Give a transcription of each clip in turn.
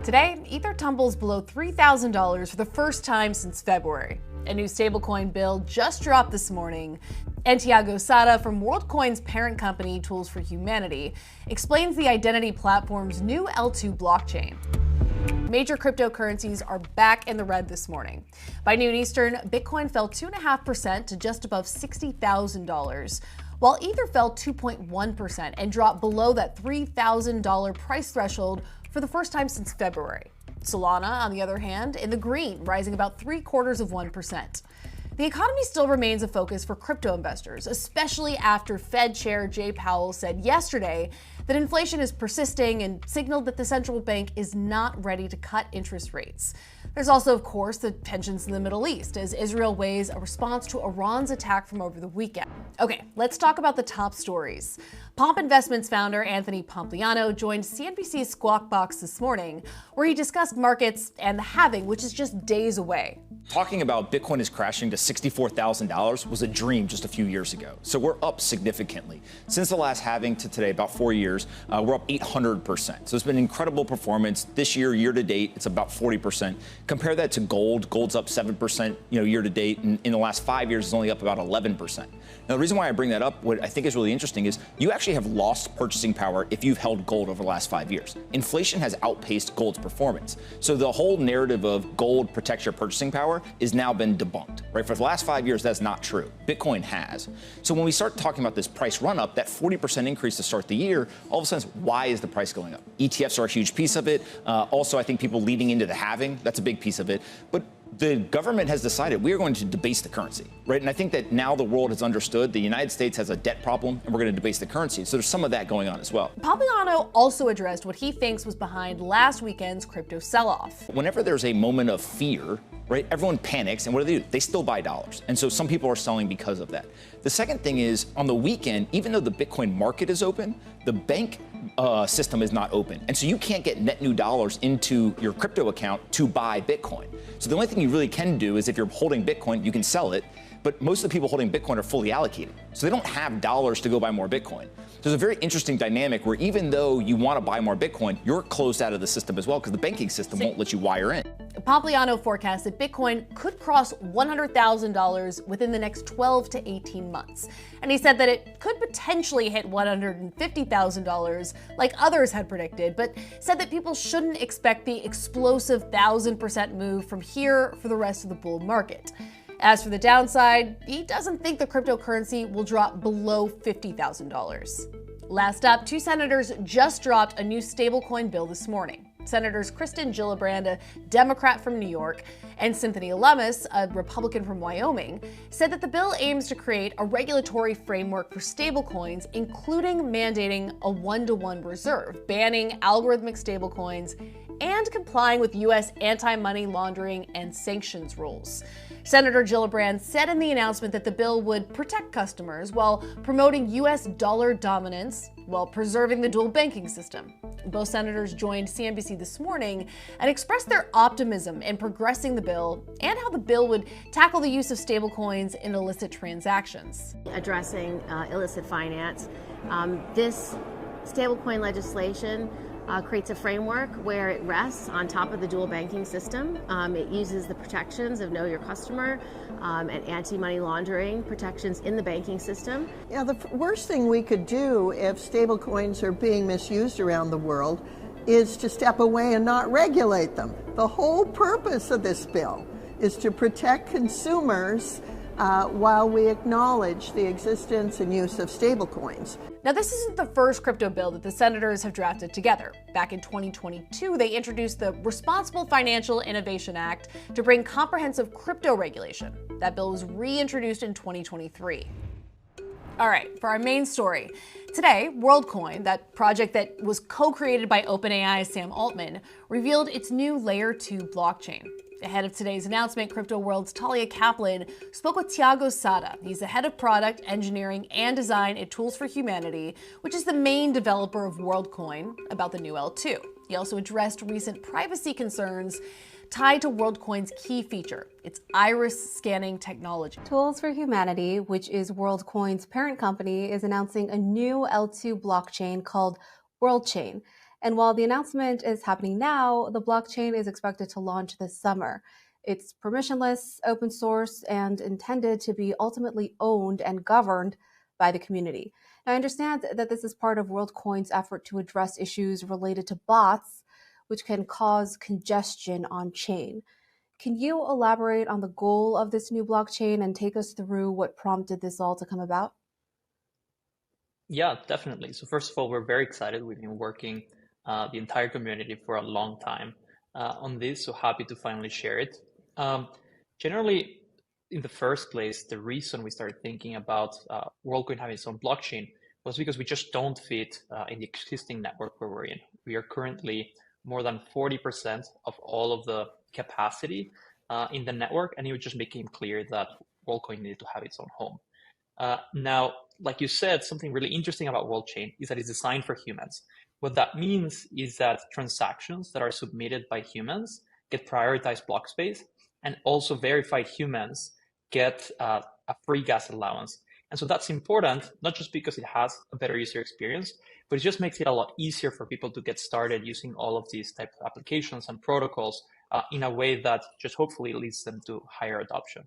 Today, Ether tumbles below $3,000 for the first time since February. A new stablecoin bill just dropped this morning. And Tiago Sada from WorldCoin's parent company, Tools for Humanity, explains the identity platform's new L2 blockchain. Major cryptocurrencies are back in the red this morning. By noon Eastern, Bitcoin fell 2.5% to just above $60,000, while Ether fell 2.1% and dropped below that $3,000 price threshold for the first time since February. Solana, on the other hand, in the green, rising about 0.75%. The economy still remains a focus for crypto investors, especially after Fed Chair Jay Powell said yesterday that inflation is persisting and signaled that the central bank is not ready to cut interest rates. There's also, of course, the tensions in the Middle East as Israel weighs a response to Iran's attack from over the weekend. Okay, let's talk about the top stories. Pomp Investments founder Anthony Pompliano joined CNBC's Squawk Box this morning, where he discussed markets and the halving, which is just days away. Talking about Bitcoin is crashing to $64,000 was a dream just a few years ago. So we're up significantly. Since the last halving to today, about 4 years, we're up 800%. So it's been incredible performance. This year to date, it's about 40%. Compare that to gold. Gold's up 7%, year to date. And in the last 5 years, it's only up about 11%. Now, the reason why I bring that up, what I think is really interesting is you actually have lost purchasing power if you've held gold over the last 5 years. Inflation has outpaced gold's performance. So the whole narrative of gold protects your purchasing power is now been debunked, right? For the last 5 years, that's not true. Bitcoin has. So when we start talking about this price run up, that 40% increase to start the year, all of a sudden, why is the price going up? ETFs are a huge piece of it. Also, I think people leading into the halving, that's a big piece of it. But the government has decided we are going to debase the currency, right? And I think that now the world has understood the United States has a debt problem and we're going to debase the currency. So there's some of that going on as well. Pompliano also addressed what he thinks was behind last weekend's crypto sell-off. Whenever there's a moment of fear, right, everyone panics, and what do? They still buy dollars. And so some people are selling because of that. The second thing is, on the weekend, even though the Bitcoin market is open, the bank system is not open. And so you can't get net new dollars into your crypto account to buy Bitcoin. So the only thing you really can do is if you're holding Bitcoin, you can sell it. But most of the people holding Bitcoin are fully allocated. So they don't have dollars to go buy more Bitcoin. There's a very interesting dynamic where even though you want to buy more Bitcoin, you're closed out of the system as well because the banking system won't let you wire in. Pompliano forecasts that Bitcoin could cross $100,000 within the next 12 to 18 months. And he said that it could potentially hit $150,000 like others had predicted, but said that people shouldn't expect the explosive 1,000% move from here for the rest of the bull market. As for the downside, he doesn't think the cryptocurrency will drop below $50,000. Last up, two senators just dropped a new stablecoin bill this morning. Senators Kristen Gillibrand, a Democrat from New York, and Cynthia Lummis, a Republican from Wyoming, said that the bill aims to create a regulatory framework for stablecoins, including mandating a one-to-one reserve, banning algorithmic stablecoins, and complying with U.S. anti-money laundering and sanctions rules. Senator Gillibrand said in the announcement that the bill would protect customers while promoting U.S. dollar dominance while preserving the dual banking system. Both senators joined CNBC this morning and expressed their optimism in progressing the bill and how the bill would tackle the use of stablecoins in illicit transactions. Addressing illicit finance, this stablecoin legislation creates a framework where it rests on top of the dual banking system. It uses the protections of Know Your Customer and anti-money laundering protections in the banking system. Yeah, the worst thing we could do if stablecoins are being misused around the world is to step away and not regulate them. The whole purpose of this bill is to protect consumers while we acknowledge the existence and use of stablecoins. Now, this isn't the first crypto bill that the senators have drafted together. Back in 2022, they introduced the Responsible Financial Innovation Act to bring comprehensive crypto regulation. That bill was reintroduced in 2023. All right, for our main story. Today, WorldCoin, that project that was co-created by OpenAI's Sam Altman, revealed its new Layer 2 blockchain. Ahead of today's announcement, Crypto World's Talia Kaplan spoke with Tiago Sada. He's the head of product, engineering, and design at Tools for Humanity, which is the main developer of WorldCoin, about the new L2. He also addressed recent privacy concerns tied to WorldCoin's key feature, its iris scanning technology. Tools for Humanity, which is WorldCoin's parent company, is announcing a new L2 blockchain called WorldChain. And while the announcement is happening now, the blockchain is expected to launch this summer. It's permissionless, open source, and intended to be ultimately owned and governed by the community. Now, I understand that this is part of WorldCoin's effort to address issues related to bots, which can cause congestion on chain. Can you elaborate on the goal of this new blockchain and take us through what prompted this all to come about? Yeah, definitely. So first of all, we're very excited. We've been working the entire community for a long time on this, so happy to finally share it. Generally, in the first place, the reason we started thinking about WorldCoin having its own blockchain was because we just don't fit in the existing network where we're in. We are currently more than 40% of all of the capacity in the network, and it just became clear that WorldCoin needed to have its own home. Now, like you said, something really interesting about WorldChain is that it's designed for humans. What that means is that transactions that are submitted by humans get prioritized block space, and also verified humans get a free gas allowance. And so that's important, not just because it has a better user experience, but it just makes it a lot easier for people to get started using all of these types of applications and protocols in a way that just hopefully leads them to higher adoption.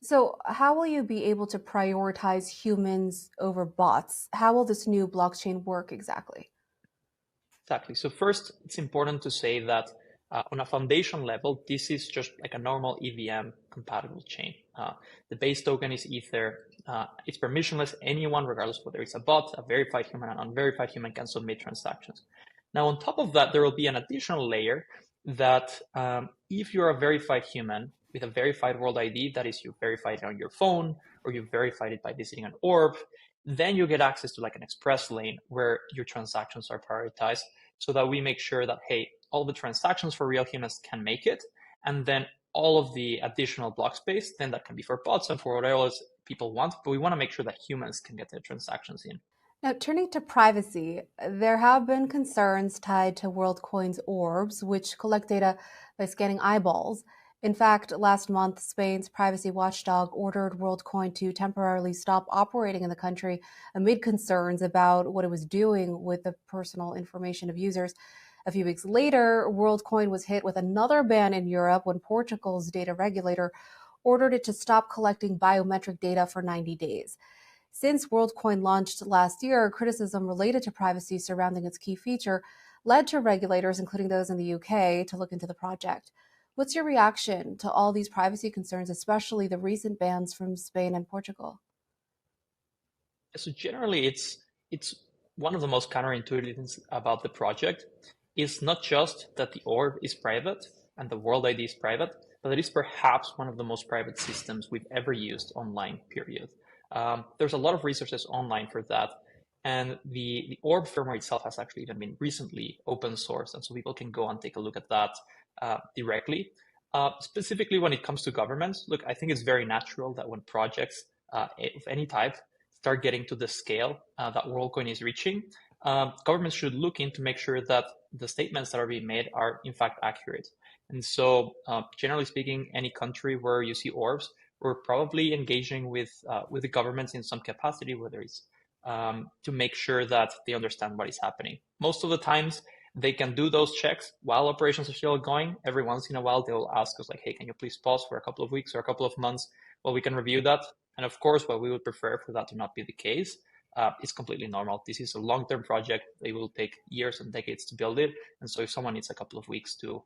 So, how will you be able to prioritize humans over bots? How will this new blockchain work exactly? Exactly. So first, it's important to say that on a foundation level, this is just like a normal EVM compatible chain. The base token is Ether. It's permissionless. Anyone, regardless of whether it's a bot, a verified human, an unverified human, can submit transactions. Now, on top of that, there will be an additional layer that if you're a verified human with a verified world ID, that is, you verified it on your phone or you verified it by visiting an orb, then you get access to like an express lane where your transactions are prioritized so that we make sure that, hey, all the transactions for real humans can make it. And then all of the additional block space, then that can be for bots and for whatever else people want. But we want to make sure that humans can get their transactions in. Now, turning to privacy, there have been concerns tied to WorldCoin's orbs, which collect data by scanning eyeballs. In fact, last month, Spain's privacy watchdog ordered WorldCoin to temporarily stop operating in the country amid concerns about what it was doing with the personal information of users. A few weeks later, WorldCoin was hit with another ban in Europe when Portugal's data regulator ordered it to stop collecting biometric data for 90 days. Since WorldCoin launched last year, criticism related to privacy surrounding its key feature led to regulators, including those in the UK, to look into the project. What's your reaction to all these privacy concerns, especially the recent bans from Spain and Portugal? So generally, it's one of the most counterintuitive things about the project is not just that the orb is private and the world ID is private, but it is perhaps one of the most private systems we've ever used online, period. There's a lot of resources online for that. And the orb firmware itself has actually even been recently open source. And so people can go and take a look at that directly. Specifically when it comes to governments, look, I think it's very natural that when projects of any type start getting to the scale that WorldCoin is reaching, governments should look in to make sure that the statements that are being made are in fact accurate. And so generally speaking, any country where you see orbs, we're probably engaging with the governments in some capacity, whether it's to make sure that they understand what is happening. Most of the times, they can do those checks while operations are still going. Every once in a while, they will ask us like, hey, can you please pause for a couple of weeks or a couple of months while we can review that? And of course, what we would prefer for that to not be the case. It's completely normal. This is a long-term project. They will take years and decades to build it. And so if someone needs a couple of weeks to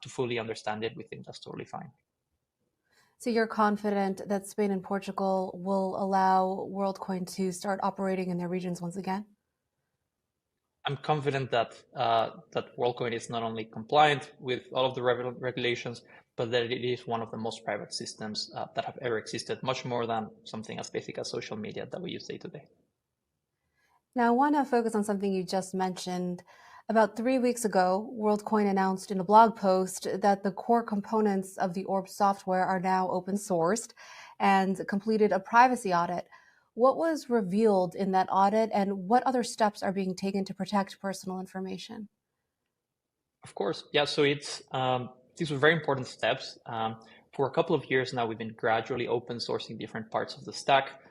fully understand it, we think that's totally fine. So you're confident that Spain and Portugal will allow WorldCoin to start operating in their regions once again? I'm confident that that WorldCoin is not only compliant with all of the regulations, but that it is one of the most private systems that have ever existed, much more than something as basic as social media that we use day to day. Now, I want to focus on something you just mentioned. About 3 weeks ago, WorldCoin announced in a blog post that the core components of the Orb software are now open sourced and completed a privacy audit. What was revealed in that audit, and what other steps are being taken to protect personal information? Of course, yeah. So these were very important steps. For a couple of years now, we've been gradually open sourcing different parts of the stack.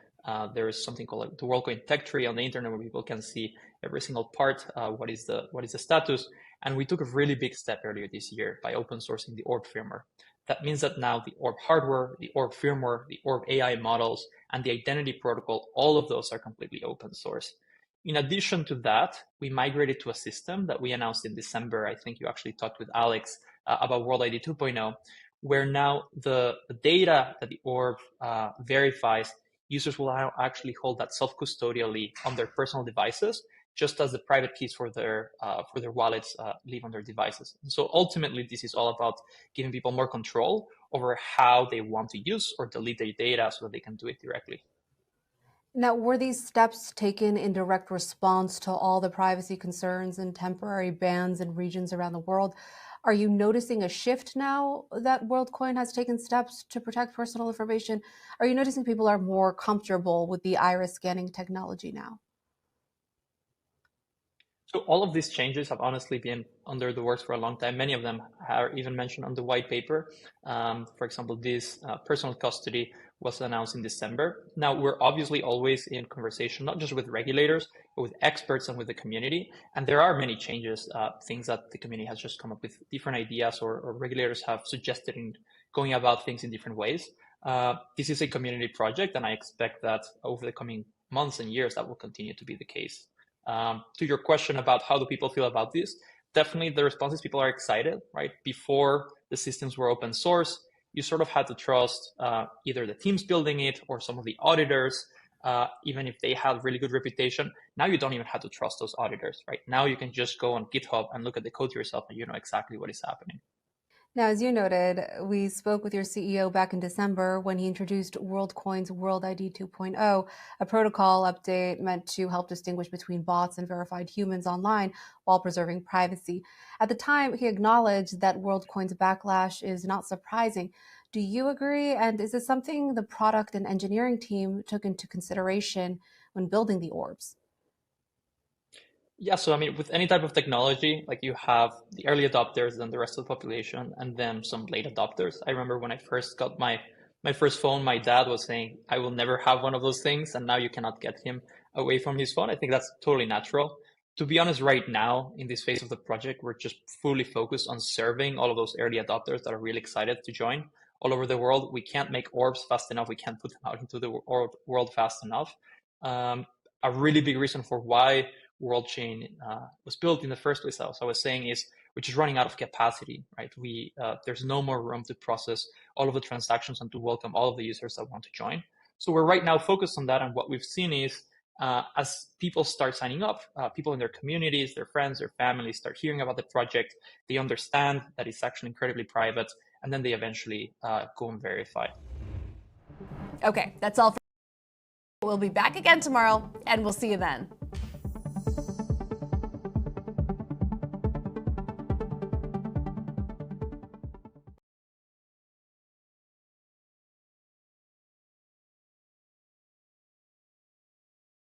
There is something called the WorldCoin tech tree on the internet where people can see every single part, what is the status. And we took a really big step earlier this year by open sourcing the Orb firmware. That means that now the Orb hardware, the Orb firmware, the Orb AI models, and the identity protocol, all of those are completely open source. In addition to that, we migrated to a system that we announced in December. I think you actually talked with Alex about World ID 2.0, where now the data that the Orb verifies, users will now actually hold that self-custodially on their personal devices, just as the private keys for their wallets live on their devices. And so ultimately, this is all about giving people more control over how they want to use or delete their data so that they can do it directly. Now, were these steps taken in direct response to all the privacy concerns and temporary bans in regions around the world? Are you noticing a shift now that WorldCoin has taken steps to protect personal information? Are you noticing people are more comfortable with the iris scanning technology now? So all of these changes have honestly been under the works for a long time. Many of them are even mentioned on the white paper. For example, this personal custody was announced in December. Now, we're obviously always in conversation, not just with regulators, but with experts and with the community. And there are many changes, things that the community has just come up with different ideas or regulators have suggested in going about things in different ways. This is a community project, and I expect that over the coming months and years, that will continue to be the case. To your question about how do people feel about this, definitely the response is people are excited, right? Before the systems were open source, you sort of had to trust either the teams building it or some of the auditors, even if they had really good reputation. Now you don't even have to trust those auditors, right? Now you can just go on GitHub and look at the code yourself and you know exactly what is happening. Now, as you noted, we spoke with your CEO back in December when he introduced WorldCoin's World ID 2.0, a protocol update meant to help distinguish between bots and verified humans online while preserving privacy. At the time, he acknowledged that WorldCoin's backlash is not surprising. Do you agree? And is this something the product and engineering team took into consideration when building the orbs? Yeah, so I mean, with any type of technology, like you have the early adopters, then the rest of the population, and then some late adopters. I remember when I first got my first phone, my dad was saying, I will never have one of those things, and now you cannot get him away from his phone. I think that's totally natural. To be honest, right now, in this phase of the project, we're just fully focused on serving all of those early adopters that are really excited to join all over the world. We can't make orbs fast enough. We can't put them out into the world fast enough. A really big reason for why WorldChain was built in the first place, as I was saying, is we're just running out of capacity, right? There's no more room to process all of the transactions and to welcome all of the users that want to join. So we're right now focused on that. And what we've seen is as people start signing up, people in their communities, their friends, their families start hearing about the project. They understand that it's actually incredibly private, and then they eventually go and verify. Okay, that's all. We'll be back again tomorrow, and we'll see you then.